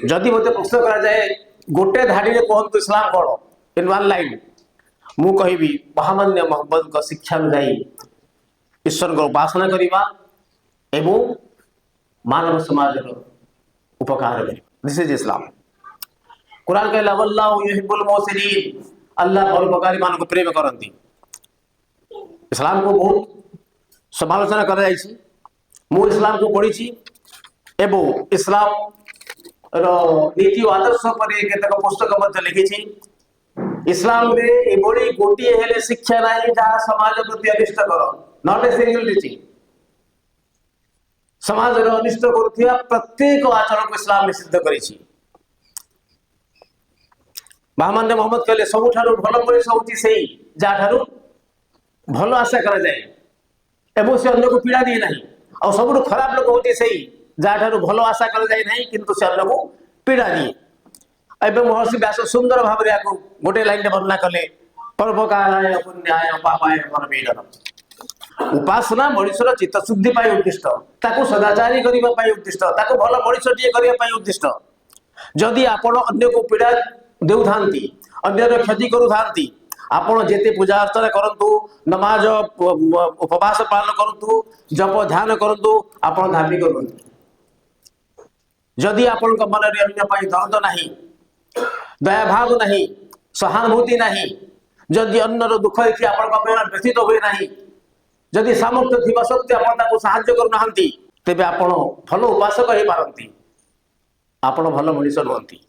जदि मत प्रश्न करा जाए गोटे धाड़ी रे कहतु इस्लाम कौन इन वन लाइन मु कहबी महामान्य मोहम्मद को शिक्षा अनुଯାୟୀ ईश्वर को उपासना करवा एवं मानव समाज उपकार कर। दिस इज इस्लाम। कुरान कहला वल्लाहु युहिब्बुल मुहसिनीन, अल्लाह परोपकारी मान को प्रेम करती। इस्लाम को बहुत समालोचना कर मु इस्लाम को पढ़ी एवं इस्लाम रो नीति और आदर्श पर केतक पुस्तक लिखी। इस्लाम रे एभली गोटे हेले शिक्षा नहीं जहाँ समाज प्रति अनिष्ट कर, नॉट ए सिंगल टीचिंग। समाज रे अनिष्ट करुवा प्रत्येक आचरण को इस्लाम निषिद्ध करिछि। महामान्य मोहम्मद कहले सबुठारु भल मनीष होउछि सेही जाठारु भल आशा करा जाए एवं से अन्य को पीड़ा दिए नहीं। और सबुठु खराब लोक होउछि सेही जाठारु भल आशा करा जाए नहीं किंतु से अन्य को पीड़ा दिए। एवं महर्षि व्यास सुंदर भाव में गोटे लाइन वर्णना कले परोपकाराय पुण्याय पापाय परमेश्वर। उपासना मनुष्यर चित्तशुद्धि पाई उद्दिष्ट, ताको सदाचारी करबा पाई उद्दिष्ट, ताको भल मनुष्यटीए करबा पाई उद्दिष्ट। जदि आपण अन्य को पीड़ा देउथांती, अन्यर क्षति करुथांती, आपण जेते पूजा अर्चना करंतु, नमाज उपवास पालन करंतु, जप ध्यान करंतु, आपण धार्मिक करंतु। जदि आपण को मन रे अन्य पाई दर्द नहीं, दया भाव नहीं, सहानुभूति नहीं, जदि अन्यर दुख देखि आपण को व्यथित हुए नहीं, जदि सामर्थ्य थिबा सत्य आपण ताको सहाय्य करू नाहंती, तेबे आपण भल उपासक हे पारंती, आपण भल मनुष्य नहंती।